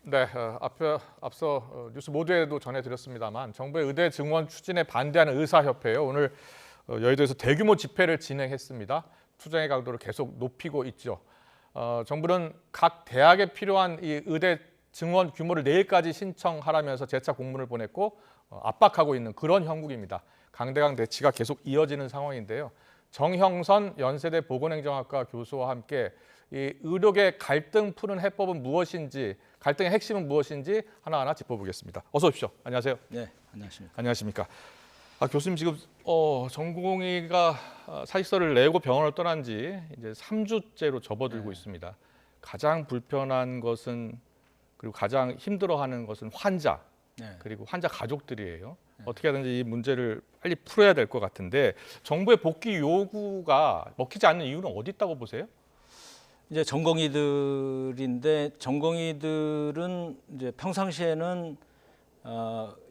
네, 앞서 뉴스 모두에도 전해드렸습니다만 정부의 의대 증원 추진에 반대하는 의사협회요. 오늘 여의도에서 대규모 집회를 진행했습니다. 투쟁의 강도를 계속 높이고 있죠. 정부는 각 대학에 필요한 이 의대 증원 규모를 내일까지 신청하라면서 재차 공문을 보냈고 압박하고 있는 그런 형국입니다. 강대강 대치가 계속 이어지는 상황인데요. 정형선 연세대 보건행정학과 교수와 함께 이 의료계 갈등 푸는 해법은 무엇인지, 갈등의 핵심은 무엇인지 하나하나 짚어보겠습니다. 어서 오십시오. 안녕하세요. 네, 안녕하십니까. 안녕하십니까. 교수님 지금 전공의가 사직서를 내고 병원을 떠난 지 이제 3주째로 접어들고 있습니다. 가장 불편한 것은, 그리고 가장 힘들어하는 것은 환자, 그리고 환자 가족들이에요. 어떻게 하든지 이 문제를 빨리 풀어야 될 것 같은데 정부의 복귀 요구가 먹히지 않는 이유는 어디 있다고 보세요? 이제 전공의들인데 전공의들은 이제 평상시에는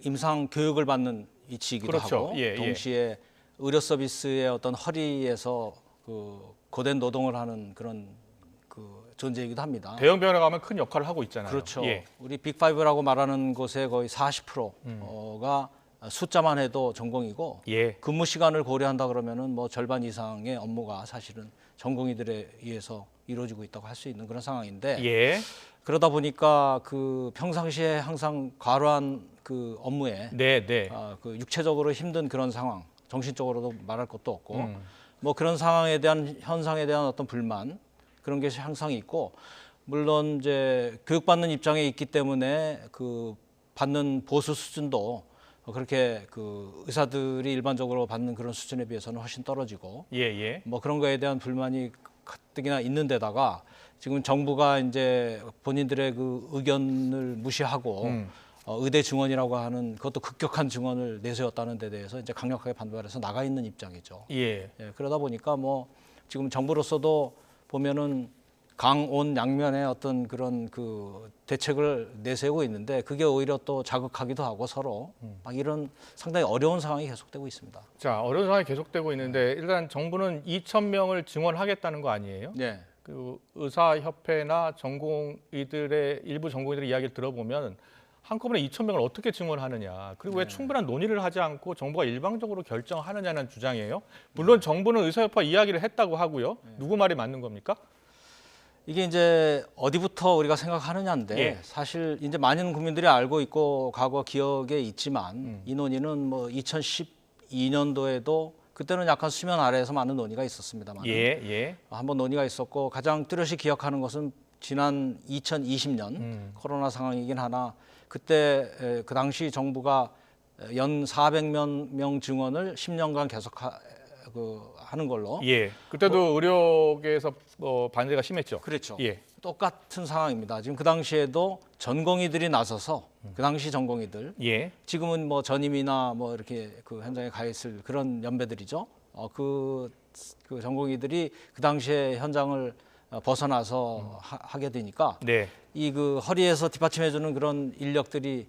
임상 교육을 받는 위치이기도 그렇죠. 하고 예, 동시에 의료 서비스의 어떤 허리에서 그 고된 노동을 하는 그런 그 존재이기도 합니다. 대형 병원에 가면 큰 역할을 하고 있잖아요. 그렇죠. 예. 우리 빅5라고 말하는 곳의 거의 40%가 숫자만 해도 전공이고 예. 근무 시간을 고려한다 그러면은 뭐 절반 이상의 업무가 사실은 전공의들에 의해서 이루어지고 있다고 할 수 있는 그런 상황인데 예. 그러다 보니까 그 평상시에 항상 과로한 그 업무에 네, 네. 그 육체적으로 힘든 그런 상황, 정신적으로도 말할 것도 없고 뭐 그런 상황에 대한 현상에 대한 어떤 불만 그런 게 항상 있고 물론 이제 교육받는 입장에 있기 때문에 그 받는 보수 수준도 그렇게 그 의사들이 일반적으로 받는 그런 수준에 비해서는 훨씬 떨어지고 예, 예. 뭐 그런 거에 대한 불만이 가뜩이나 있는데다가 지금 정부가 이제 본인들의 그 의견을 무시하고 의대 증원이라고 하는 그것도 급격한 증원을 내세웠다는 데 대해서 이제 강력하게 반발해서 나가 있는 입장이죠. 예. 그러다 보니까 뭐 지금 정부로서도 보면은 강온 양면의 어떤 그런 그 대책을 내세우고 있는데 그게 오히려 또 자극하기도 하고 서로 막 이런 상당히 어려운 상황이 계속되고 있습니다. 자, 어려운 상황이 계속되고 있는데 일단 정부는 2,000명을 증원하겠다는 거 아니에요? 네. 그 의사협회나 전공의들의 일부 전공의들의 이야기를 들어보면 한꺼번에 2,000명을 어떻게 증원하느냐, 그리고 왜 충분한 논의를 하지 않고 정부가 일방적으로 결정하느냐는 주장이에요. 물론 정부는 의사협회와 이야기를 했다고 하고요. 누구 말이 맞는 겁니까? 이게 이제 어디부터 우리가 생각하느냐인데 예. 사실 이제 많은 국민들이 알고 있고 과거 기억에 있지만 이 논의는 뭐 2012년도에도 그때는 약간 수면 아래에서 많은 논의가 있었습니다만 예. 한번 논의가 있었고 가장 뚜렷이 기억하는 것은 지난 2020년 코로나 상황이긴 하나 그때 그 당시 정부가 연 400명 증원을 10년간 계속 하는 걸로. 예. 그때도 의료계에서 반대가 심했죠. 그렇죠. 예. 똑같은 상황입니다. 지금 그 당시에도 전공의들이 나서서 그 당시 전공의들 예. 지금은 뭐 전임이나 뭐 이렇게 그 현장에 가 있을 그런 연배들이죠. 그 전공의들이 그 당시에 현장을 벗어나서 하게 되니까 네. 이 그 허리에서 뒷받침해주는 그런 인력들이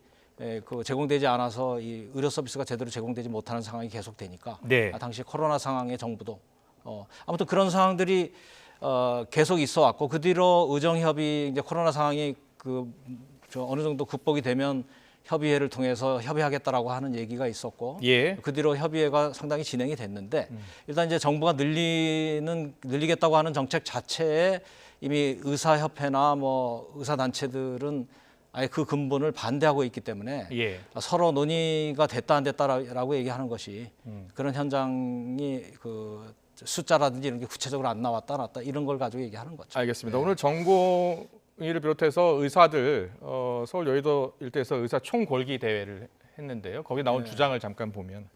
그 제공되지 않아서 이 의료 서비스가 제대로 제공되지 못하는 상황이 계속되니까 네. 당시 코로나 상황에 정부도 아무튼 그런 상황들이 계속 있어 왔고 그 뒤로 의정협의 이제 코로나 상황이 어느 정도 극복이 되면 협의회를 통해서 협의하겠다라고 하는 얘기가 있었고 예. 그 뒤로 협의회가 상당히 진행이 됐는데 일단 이제 정부가 늘리겠다고 하는 정책 자체에 이미 의사협회나 뭐 의사단체들은 아예 그 근본을 반대하고 있기 때문에 예. 서로 논의가 됐다 안 됐다라고 얘기하는 것이 그런 현장이 그 숫자라든지 이런 게 구체적으로 안 나왔다 이런 걸 가지고 얘기하는 거죠. 알겠습니다. 오늘 전공의를 비롯해서 의사들 서울 여의도 일대에서 의사 총궐기 대회를 했는데요. 거기에 나온 주장을 잠깐 보면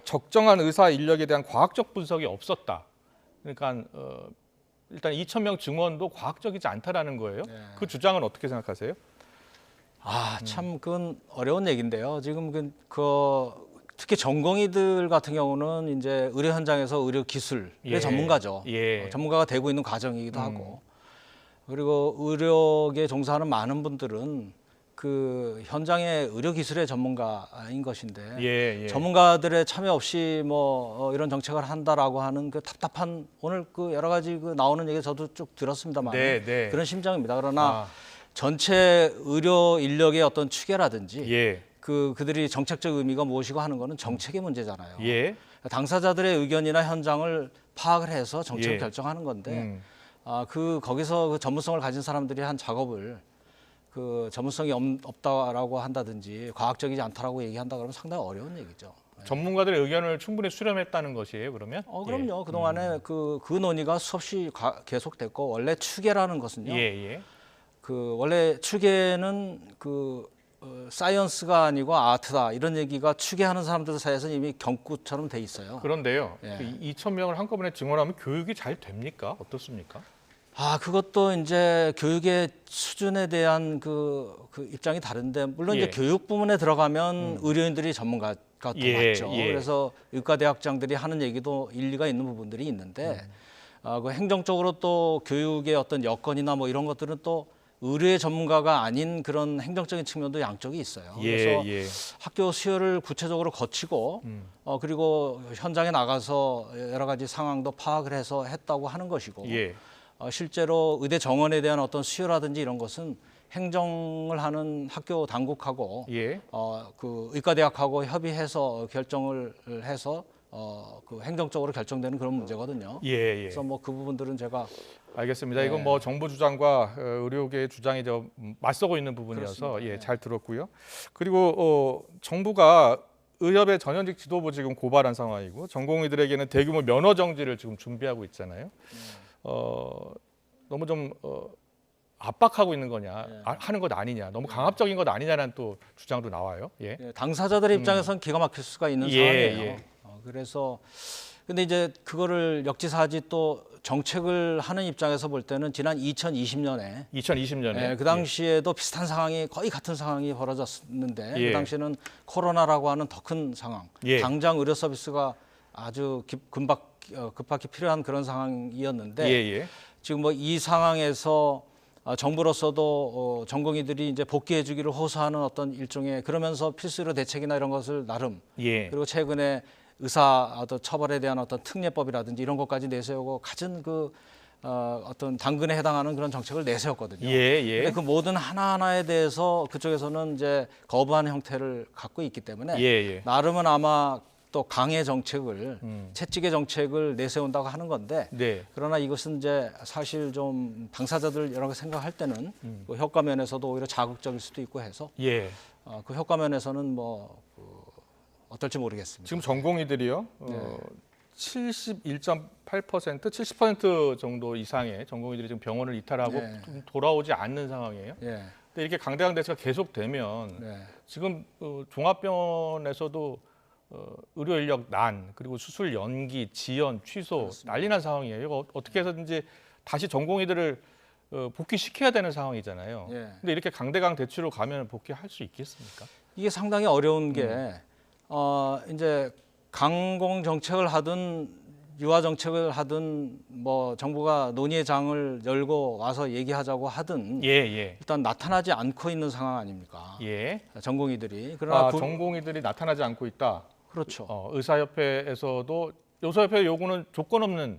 적정한 의사 인력에 대한 과학적 분석이 없었다. 그러니까 일단 2,000명 증원도 과학적이지 않다라는 거예요. 그 주장은 어떻게 생각하세요? 참 그건 어려운 얘기인데요. 지금 특히 전공의들 같은 경우는 이제 의료 현장에서 의료 기술의 전문가죠. 예. 전문가가 되고 있는 과정이기도 하고 그리고 의료계에 종사하는 많은 분들은 그 현장의 의료 기술의 전문가인 것인데 예. 전문가들의 참여 없이 뭐 이런 정책을 한다라고 하는 그 답답한 오늘 그 여러 가지 그 나오는 얘기 저도 쭉 들었습니다만 네. 그런 심정입니다. 그러나 전체 의료 인력의 어떤 추계라든지 예. 그들이 정책적 의미가 무엇이고 하는 거는 정책의 문제잖아요. 예. 당사자들의 의견이나 현장을 파악을 해서 정책을 예. 결정하는 건데 거기서 그 전문성을 가진 사람들이 한 작업을 그 전문성이 없다라고 한다든지 과학적이지 않다라고 얘기한다 그러면 상당히 어려운 얘기죠. 전문가들의 의견을 충분히 수렴했다는 것이에요, 그러면? 그럼요. 그동안에 그 논의가 수없이 계속됐고 원래 추계라는 것은요. 예. 그 원래 추계는 사이언스가 아니고 아트다 이런 얘기가 추계하는 사람들 사이에서는 이미 경구처럼 돼 있어요. 그런데요. 예. 2,000명을 한꺼번에 증원하면 교육이 잘 됩니까? 어떻습니까? 그것도 이제 교육의 수준에 대한 그 입장이 다른데 물론 이제 교육 부문에 들어가면 의료인들이 전문가가 더 맞죠. 그래서 의과대학장들이 하는 얘기도 일리가 있는 부분들이 있는데 그 행정적으로 또 교육의 어떤 여건이나 뭐 이런 것들은 또 의료의 전문가가 아닌 그런 행정적인 측면도 양쪽이 있어요. 그래서 학교 수요를 구체적으로 거치고 그리고 현장에 나가서 여러 가지 상황도 파악을 해서 했다고 하는 것이고 실제로 의대 정원에 대한 어떤 수요라든지 이런 것은 행정을 하는 학교 당국하고 그 의과대학하고 협의해서 결정을 해서 그 행정적으로 결정되는 그런 문제거든요. 그래서 뭐 그 부분들은 제가 알겠습니다. 이건 뭐 정부 주장과 의료계의 주장이 좀 맞서고 있는 부분이어서 잘 들었고요. 그리고 정부가 의협의 전현직 지도부 지금 고발한 상황이고 전공의들에게는 대규모 면허 정지를 지금 준비하고 있잖아요. 너무 좀 압박하고 있는 거냐, 하는 것 아니냐, 너무 강압적인 것 아니냐라는 또 주장도 나와요. 당사자들의 입장에서는 기가 막힐 수가 있는 상황이에요. 그래서 근데 이제 그거를 역지사지 또 정책을 하는 입장에서 볼 때는 지난 2020년에 그 당시에도 비슷한 상황이 거의 같은 상황이 벌어졌는데 그 당시에는 코로나라고 하는 더 큰 상황, 당장 의료 서비스가 아주 급박히 필요한 그런 상황이었는데 지금 뭐 이 상황에서 정부로서도 전공의들이 이제 복귀해주기를 호소하는 어떤 일종의 그러면서 필수의료 대책이나 이런 것을 나름 그리고 최근에 의사도 처벌에 대한 어떤 특례법이라든지 이런 것까지 내세우고 갖은 어떤 당근에 해당하는 그런 정책을 내세웠거든요. 근데 그 모든 하나하나에 대해서 그쪽에서는 이제 거부하는 형태를 갖고 있기 때문에 나름은 아마 또 강의 정책을 채찍의 정책을 내세운다고 하는 건데 그러나 이것은 이제 사실 좀 당사자들 여러 가 생각할 때는 그 효과 면에서도 오히려 자극적일 수도 있고 해서 그 효과 면에서는 뭐 어떨지 모르겠습니다. 지금 전공의들이요. 71.8%, 70% 정도 이상의 전공의들이 지금 병원을 이탈하고 돌아오지 않는 상황이에요. 근데 이렇게 강대강 대치가 계속되면 지금 종합병원에서도 의료 인력 난 그리고 수술 연기, 지연, 취소 난리난 상황이에요. 이거 어떻게 해서든지 다시 전공의들을 복귀시켜야 되는 상황이잖아요. 근데 이렇게 강대강 대치로 가면 복귀할 수 있겠습니까? 이게 상당히 어려운 게 이제 강공 정책을 하든 유화 정책을 하든 뭐 정부가 논의의 장을 열고 와서 얘기하자고 하든 일단 나타나지 않고 있는 상황 아닙니까? 전공의들이 그러나 전공의들이 나타나지 않고 있다. 그렇죠. 의사협회에서도 의사협회 요구는 조건 없는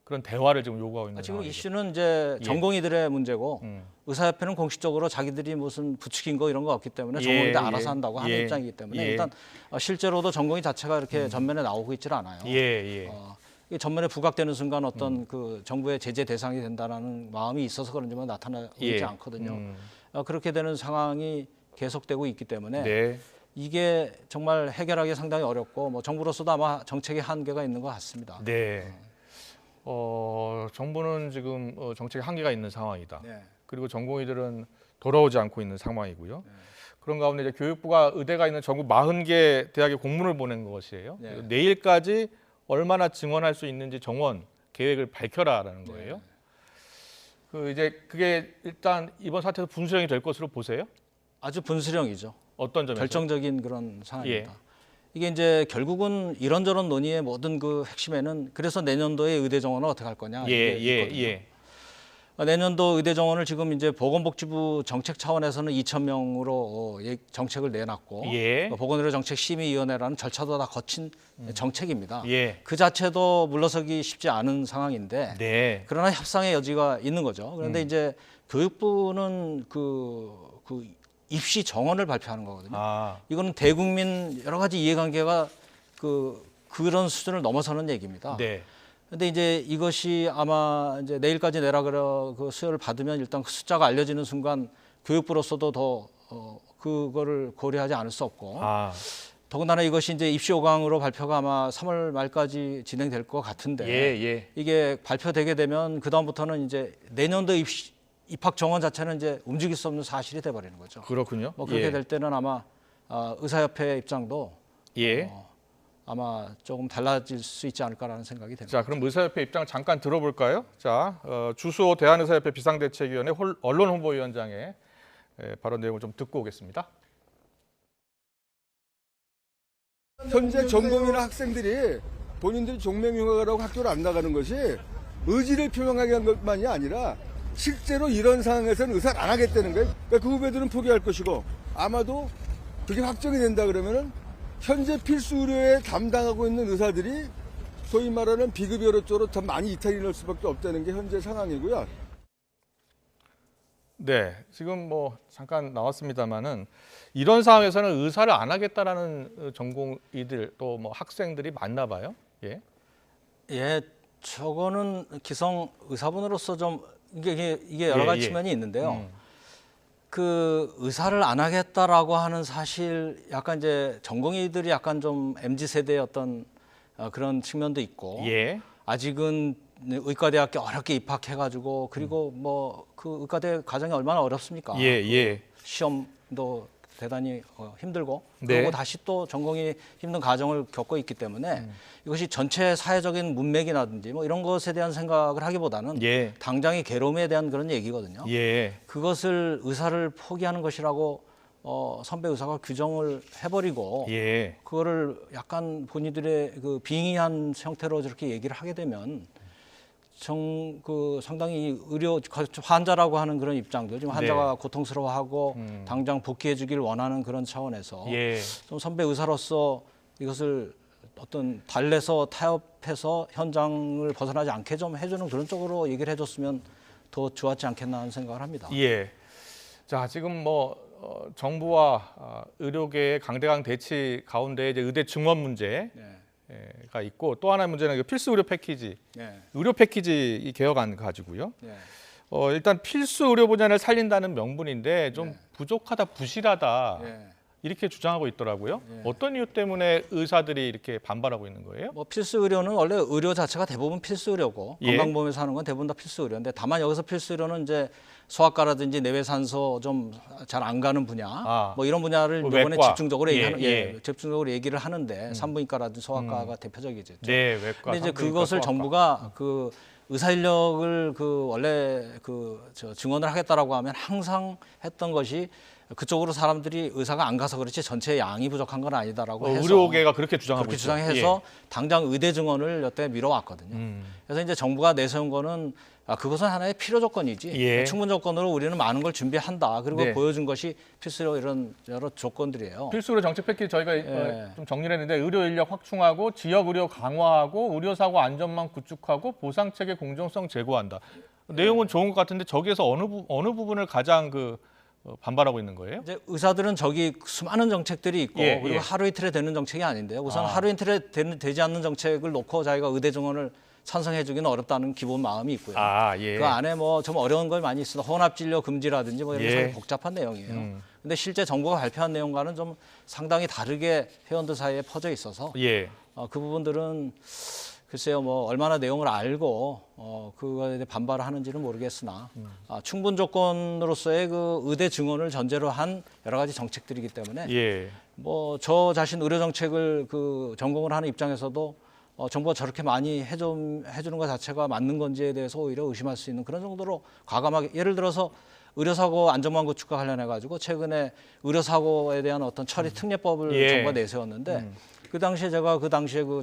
그런 대화를 지금 요구하고 있는 지금 상황이죠. 이슈는 이제 전공의들의 문제고 의사협회는 공식적으로 자기들이 무슨 부추긴 거 이런 거 없기 때문에 전공의들 알아서 한다고 하는 입장이기 때문에 일단 실제로도 전공의 자체가 이렇게 전면에 나오고 있질 않아요. 이게 전면에 부각되는 순간 어떤 그 정부의 제재 대상이 된다는 마음이 있어서 그런지만 나타나지 않거든요. 그렇게 되는 상황이 계속되고 있기 때문에 이게 정말 해결하기 상당히 어렵고 뭐 정부로서도 아마 정책의 한계가 있는 것 같습니다. 정부는 지금 정책에 한계가 있는 상황이다. 그리고 전공의들은 돌아오지 않고 있는 상황이고요. 그런 가운데 이제 교육부가 의대가 있는 전국 40개 대학에 공문을 보낸 것이에요. 내일까지 얼마나 증원할 수 있는지 정원 계획을 밝혀라라는 거예요. 그게 일단 이번 사태에서 분수령이 될 것으로 보세요? 아주 분수령이죠. 어떤 점에서? 결정적인 그런 상황입니다. 이게 이제 결국은 이런저런 논의의 모든 그 핵심에는 그래서 내년도에 의대 정원을 어떻게 할 거냐 이게 있거든요. 내년도 의대 정원을 지금 이제 보건복지부 정책 차원에서는 2,000명으로 정책을 내놨고 보건의료 정책심의위원회라는 절차도 다 거친 정책입니다. 그 자체도 물러서기 쉽지 않은 상황인데 그러나 협상의 여지가 있는 거죠. 그런데 이제 교육부는 그 입시 정원을 발표하는 거거든요. 아, 이거는 대국민 여러 가지 이해관계가 그런 수준을 넘어서는 얘기입니다. 네. 근데 이제 이것이 아마 이제 내일까지 내라 그 수요를 받으면 일단 그 숫자가 알려지는 순간 교육부로서도 더 그거를 고려하지 않을 수 없고 아, 더군다나 이것이 이제 입시 5강으로 발표가 아마 3월 말까지 진행될 것 같은데 예. 이게 발표되게 되면 그 다음부터는 이제 내년도 입학 정원 자체는 이제 움직일 수 없는 사실이 돼버리는 거죠. 그렇군요. 뭐 그렇게 예. 될 때는 아마 의사협회 입장도 예. 아마 조금 달라질 수 있지 않을까라는 생각이 듭니다. 자, 그럼 의사협회 입장을 잠깐 들어볼까요? 자, 주수호 대한의사협회 비상대책위원회 언론홍보위원장의 발언 내용을 좀 듣고 오겠습니다. 현재 전공이나 학생들이 본인들이 종맹휴학이라고 학교를 안 나가는 것이 의지를 표명하게 한 것만이 아니라 실제로 이런 상황에서는 의사를 안 하겠다는 거예요. 그러니까 그 후배들은 포기할 것이고 아마도 그게 확정이 된다 그러면은 현재 필수 의료에 담당하고 있는 의사들이 소위 말하는 비급 의료 쪽으로 더 많이 이탈이 날 수밖에 없다는 게 현재 상황이고요. 네, 지금 뭐 잠깐 나왔습니다만은 이런 상황에서는 의사를 안 하겠다라는 전공의들 또 뭐 학생들이 많나 봐요. 예. 예, 저거는 기성 의사분으로서 좀 이게 여러 가지 예. 측면이 있는데요. 그 의사를 안 하겠다라고 하는 사실 약간 이제 전공의들이 약간 좀 MZ 세대의 어떤 그런 측면도 있고 예. 아직은 의과대학교 어렵게 입학해가지고 그리고 뭐 그 의과대 과정이 얼마나 어렵습니까? 예. 시험도 대단히 힘들고 네. 그리고 다시 또 전공이 힘든 과정을 겪고 있기 때문에 이것이 전체 사회적인 문맥이라든지 뭐 이런 것에 대한 생각을 하기보다는 예. 당장의 괴로움에 대한 그런 얘기거든요. 예. 그것을 의사를 포기하는 것이라고 선배 의사가 규정을 해버리고 예. 그거를 약간 본인들의 그 빙의한 형태로 저렇게 얘기를 하게 되면 상당히 의료 환자라고 하는 그런 입장들 지금 환자가 고통스러워하고 당장 복귀해주길 원하는 그런 차원에서 예. 좀 선배 의사로서 이것을 어떤 달래서 타협해서 현장을 벗어나지 않게 좀 해주는 그런 쪽으로 얘기를 해줬으면 더 좋았지 않겠나 하는 생각을 합니다. 예. 자, 지금 뭐 정부와 의료계의 강대강 대치 가운데 이제 의대 증원 문제가 있고 또 하나의 문제는 그 필수 의료 패키지, 의료 패키지 이 개혁안 가지고요. 일단 필수 의료 분야를 살린다는 명분인데 좀 부족하다, 부실하다 이렇게 주장하고 있더라고요. 어떤 이유 때문에 의사들이 이렇게 반발하고 있는 거예요? 뭐 필수 의료는 원래 의료 자체가 대부분 필수 의료고 예. 건강보험에서 하는 건 대부분 다 필수 의료인데 다만 여기서 필수 의료는 이제 소아과라든지 내외산소 좀 잘 안 가는 분야 뭐 이런 분야를 뭐 이번에 외과. 집중적으로 예. 얘기를 하는데 산부인과라든지 소아과가 대표적이죠. 네, 외과. 근데 이제 산부인과, 그것을 소아과. 정부가 그 의사 인력을 원래 증원을 하겠다라고 하면 항상 했던 것이 그쪽으로 사람들이 의사가 안 가서 그렇지 전체 양이 부족한 건 아니다라고 해서 의료계가 그렇게 주장하고 그렇게 있죠. 주장해서 당장 의대 증원을 여태 미뤄왔거든요. 그래서 이제 정부가 내세운 거는 그것은 하나의 필요 조건이지 충분 조건으로 우리는 많은 걸 준비한다. 그리고 네. 보여준 것이 필수로 이런 여러 조건들이에요. 필수 의료 정책 패키지 저희가 좀 정리를 했는데 의료 인력 확충하고 지역 의료 강화하고 의료 사고 안전망 구축하고 보상 체계 공정성 제고한다. 내용은 좋은 것 같은데 저기에서 어느 부분을 가장 반발하고 있는 거예요? 이제 의사들은 저기 수많은 정책들이 있고 그리고 하루 이틀에 되는 정책이 아닌데요. 우선 하루 이틀에 되지 않는 정책을 놓고 자기가 의대 증원을 찬성해주기는 어렵다는 기본 마음이 있고요. 그 안에 뭐 좀 어려운 걸 많이 있습니다. 혼합 진료 금지라든지 뭐 이런 게 상당히 복잡한 내용이에요. 근데 실제 정부가 발표한 내용과는 좀 상당히 다르게 회원들 사이에 퍼져 있어서 그 부분들은 글쎄요, 뭐 얼마나 내용을 알고 그거에 대해 반발을 하는지는 모르겠으나 충분 조건으로서의 그 의대 증원을 전제로 한 여러 가지 정책들이기 때문에 뭐 저 자신 의료 정책을 전공을 하는 입장에서도 정부가 저렇게 많이 해주는 것 자체가 맞는 건지에 대해서 오히려 의심할 수 있는 그런 정도로 과감하게 예를 들어서 의료사고 안전망 구축과 관련해 가지고 최근에 의료사고에 대한 어떤 처리 특례법을 정부가 내세웠는데 그 당시에 제가 그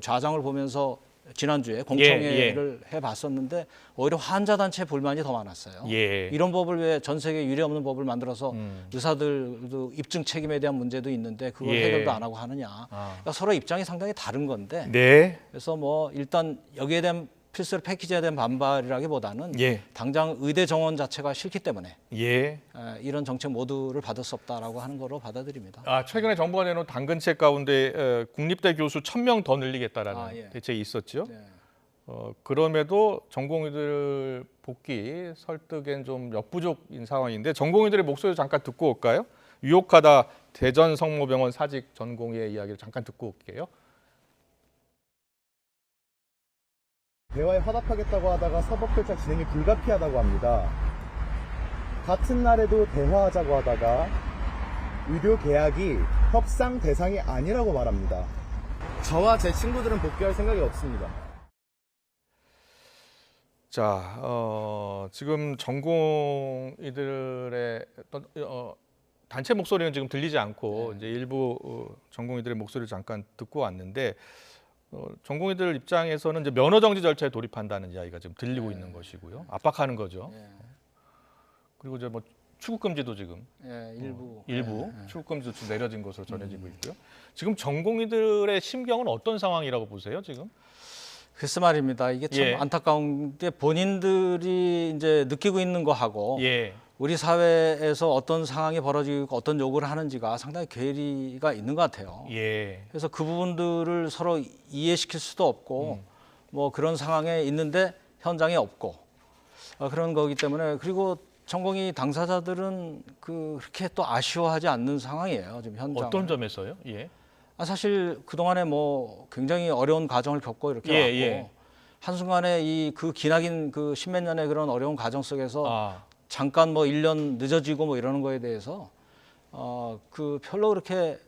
좌장을 보면서 지난주에 공청회를 해봤었는데 오히려 환자단체 불만이 더 많았어요. 이런 법을 왜 전 세계 유례 없는 법을 만들어서 의사들도 입증 책임에 대한 문제도 있는데 그걸 해결도 안 하고 하느냐. 그러니까 서로 입장이 상당히 다른 건데 그래서 뭐 일단 여기에 대한 필수로 패키지에 대한 반발이라기보다는 예. 당장 의대 정원 자체가 싫기 때문에 예. 이런 정책 모두를 받을 수 없다라고 하는 거로 받아들입니다. 최근에 정부가 내놓은 당근책 가운데 국립대 교수 1,000명 더 늘리겠다라는 예. 대책이 있었죠. 네. 그럼에도 전공의들 복귀 설득엔 좀 역부족인 상황인데 전공의들의 목소리 잠깐 듣고 올까요? 유혹하다 대전 성모병원 사직 전공의의 이야기를 잠깐 듣고 올게요. 대화에 화답하겠다고 하다가 사법절차 진행이 불가피하다고 합니다. 같은 날에도 대화하자고 하다가 의료 계약이 협상 대상이 아니라고 말합니다. 저와 제 친구들은 복귀할 생각이 없습니다. 자, 지금 전공의들의 어떤 단체 목소리는 지금 들리지 않고 이제 일부 전공의들의 목소리를 잠깐 듣고 왔는데 전공의들 입장에서는 이제 면허 정지 절차에 돌입한다는 이야기가 지금 들리고 있는 것이고요. 압박하는 거죠. 그리고 이제 뭐 출국 금지도 지금 일부 출국 금지도 좀 내려진 것으로 전해지고 있고요. 지금 전공의들의 심경은 어떤 상황이라고 보세요, 지금? 글쎄 말입니다. 이게 참 예. 안타까운 게 본인들이 이제 느끼고 있는 거하고 예. 우리 사회에서 어떤 상황이 벌어지고 어떤 요구를 하는지가 상당히 괴리가 있는 것 같아요. 예. 그래서 그 부분들을 서로 이해시킬 수도 없고 뭐 그런 상황에 있는데 현장에 없고 그런 거기 때문에 그리고 전공의 당사자들은 그렇게 또 아쉬워하지 않는 상황이에요. 지금 현장. 어떤 점에서요? 예. 사실 그 동안에 뭐 굉장히 어려운 과정을 겪고 이렇게 예, 왔고 예. 한순간에 그 기나긴 그 십몇 년의 그런 어려운 과정 속에서 잠깐 뭐 1년 늦어지고 뭐 이러는 거에 대해서 별로 그렇게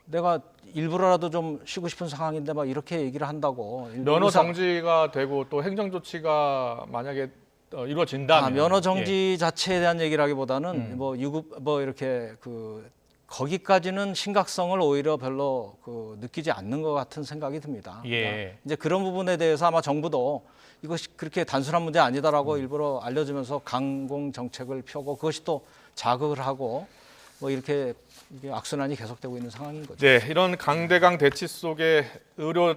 내가 일부러라도 좀 쉬고 싶은 상황인데 막 이렇게 얘기를 한다고 면허 정지가 되고 또 행정 조치가 만약에 이루어진다면 면허 정지 자체에 대한 얘기라기보다는 뭐 유급 뭐 이렇게 거기까지는 심각성을 오히려 별로 느끼지 않는 것 같은 생각이 듭니다. 예. 그러니까 이제 그런 부분에 대해서 아마 정부도 이것이 그렇게 단순한 문제 아니다라고 일부러 알려주면서 강공 정책을 펴고 그것이 또 자극을 하고 뭐 이렇게 이게 악순환이 계속되고 있는 상황인 거죠. 네, 이런 강대강 대치 속에 의료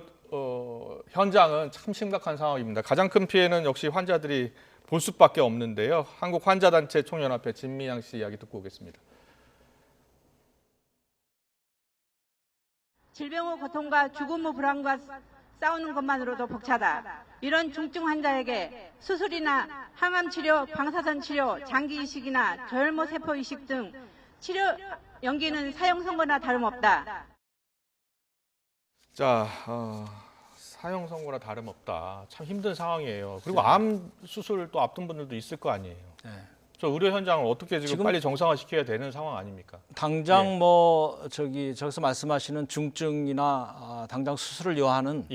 현장은 참 심각한 상황입니다. 가장 큰 피해는 역시 환자들이 볼 수밖에 없는데요. 한국환자단체 총연합회 진미양 씨 이야기 듣고 오겠습니다. 질병 후 고통과 죽음 후 불안과 싸우는 것만으로도 벅차다. 이런 중증 환자에게 수술이나 항암 치료, 방사선 치료, 장기 이식이나 저혈모 세포 이식 등 치료 연기는 사형 선고나 다름없다. 자, 사형 선고나 다름없다. 참 힘든 상황이에요. 그리고 암 수술 또 앞둔 분들도 있을 거 아니에요. 네. 저 의료 현장을 어떻게 지금 지금 빨리 정상화시켜야 되는 상황 아닙니까? 당장 예. 뭐 저기서 말씀하시는 중증이나 당장 수술을 요하는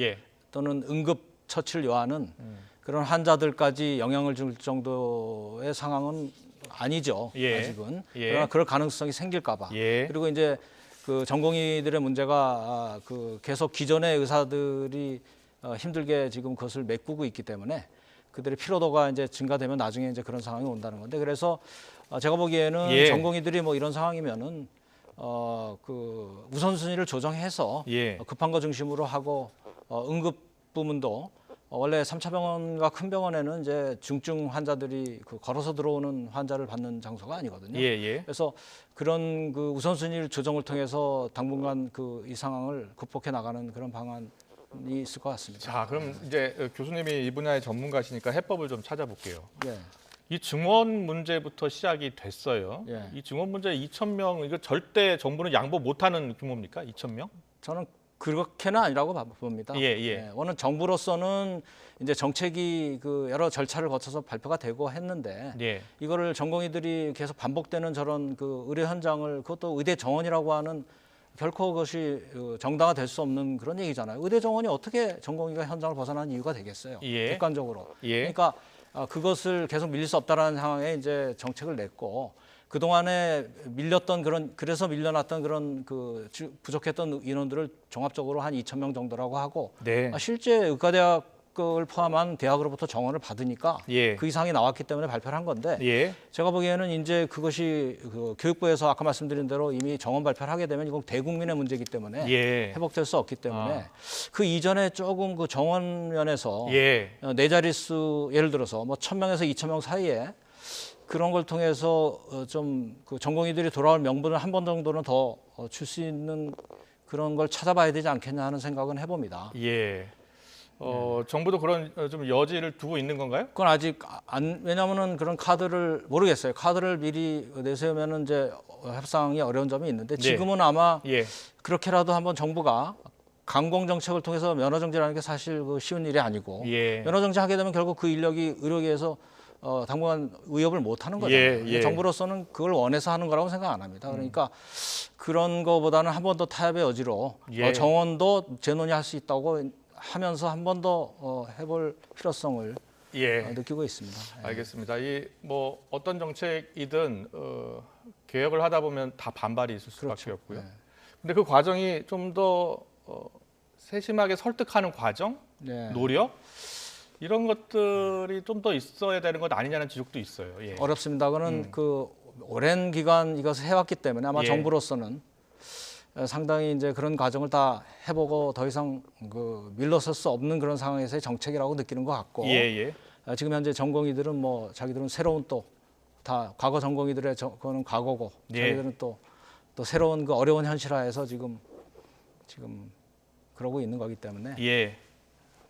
또는 응급 처치를 요하는 그런 환자들까지 영향을 줄 정도의 상황은 아니죠. 아직은. 그러나 그럴 가능성이 생길까 봐. 그리고 이제 전공의들의 문제가 계속 기존의 의사들이 힘들게 지금 그것을 메꾸고 있기 때문에 그들의 피로도가 이제 증가되면 나중에 이제 그런 상황이 온다는 건데 그래서 제가 보기에는 전공의들이 뭐 이런 상황이면은 우선순위를 조정해서 급한 거 중심으로 하고 응급 부문도 원래 3차 병원과 큰 병원에는 이제 중증 환자들이 걸어서 들어오는 환자를 받는 장소가 아니거든요. 그래서 그런 우선순위를 조정을 통해서 당분간 이 상황을 극복해 나가는 그런 방안이 있을 것 같습니다. 자, 그럼 이제 교수님이 이 분야의 전문가시니까 해법을 좀 찾아볼게요. 예. 이 증원 문제부터 시작이 됐어요. 이 증원 문제 2,000명 이거 절대 정부는 양보 못하는 규모입니까? 2,000명? 저는 그렇게는 아니라고 봅니다. 오늘 정부로서는 이제 정책이 여러 절차를 거쳐서 발표가 되고 했는데 이거를 전공의들이 계속 반복되는 저런 의료 현장을 그것도 의대 정원이라고 하는 결코 그것이 정당화될 수 없는 그런 얘기잖아요. 의대 정원이 어떻게 전공의가 현장을 벗어나는 이유가 되겠어요. 객관적으로. 그러니까 그것을 계속 밀릴 수 없다라는 상황에 이제 정책을 냈고 그동안에 그래서 밀려났던 그런 부족했던 인원들을 종합적으로 한 2,000명 정도라고 하고 실제 의과대학 을 포함한 대학으로부터 정원을 받으니까 예. 그 이상이 나왔기 때문에 발표를 한 건데 예. 제가 보기에는 이제 그것이 그 교육부에서 아까 말씀드린 대로 이미 정원 발표를 하게 되면 이건 대국민의 문제이기 때문에 예. 회복될 수 없기 때문에 그 이전에 조금 그 정원 면에서 예. 네 자릿수 예를 들어서 뭐 1,000명에서 2,000명 사이에 그런 걸 통해서 좀 그 전공의들이 돌아올 명분을 한 번 정도는 더 줄 수 있는 그런 걸 찾아봐야 되지 않겠냐 하는 생각은 해봅니다. 예. 정부도 그런 좀 여지를 두고 있는 건가요? 그건 아직 왜냐하면은 그런 카드를 모르겠어요. 카드를 미리 내세우면은 이제 협상이 어려운 점이 있는데 지금은 아마 예. 그렇게라도 한번 정부가 강공 정책을 통해서 면허 정지라는 게 사실 그 쉬운 일이 아니고 예. 면허 정지하게 되면 결국 그 인력이 의료계에서 당분간 의협을 못 하는 거잖아요. 예. 정부로서는 그걸 원해서 하는 거라고 생각 안 합니다. 그러니까 그런 거보다는 한 번 더 타협의 여지로 예. 정원도 재논의할 수 있다고 하면서 한 번 더 해볼 필요성을 예. 느끼고 있습니다. 예. 알겠습니다. 이 뭐 어떤 정책이든 개혁을 하다 보면 다 반발이 있을 수밖에 없고요. 네. 근데 그 과정이 좀 더 세심하게 설득하는 과정, 네. 노력 이런 것들이 좀 더 있어야 되는 것 아니냐는 지적도 있어요. 예. 어렵습니다. 그는 그 오랜 기간 이것을 해왔기 때문에 아마 예. 정부로서는 상당히 이제 그런 과정을 다 해보고 더 이상 그 밀러설 수 없는 그런 상황에서의 정책이라고 느끼는 것 같고 예. 지금 현재 전공의들은 뭐 자기들은 새로운 또 다 과거 전공의들의 그거는 과거고 예. 자기들은 또 새로운 그 어려운 현실화에서 지금 그러고 있는 거기 때문에 예.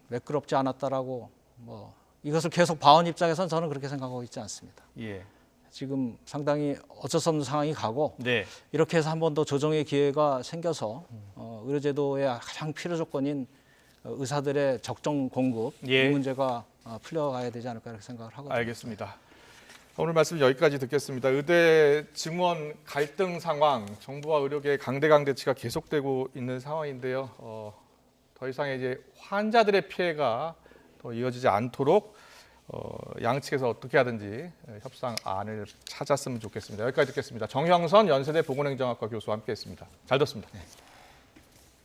매끄럽지 않았다라고 뭐 이것을 계속 봐온 입장에서는 저는 그렇게 생각하고 있지 않습니다. 예. 지금 상당히 어쩔 수 없는 상황이 가고 네. 이렇게 해서 한 번 더 조정의 기회가 생겨서 의료제도의 가장 필요 조건인 의사들의 적정 공급 예. 이 문제가 풀려가야 되지 않을까 이렇게 생각을 하거든요. 알겠습니다. 오늘 말씀 여기까지 듣겠습니다. 의대 증원 갈등 상황, 정부와 의료계의 강대강 대치가 계속되고 있는 상황인데요. 더 이상의 이제 환자들의 피해가 더 이어지지 않도록 양측에서 어떻게 하든지 협상안을 찾았으면 좋겠습니다. 여기까지 듣겠습니다. 정형선 연세대 보건행정학과 교수와 함께했습니다. 잘 듣습니다. 네.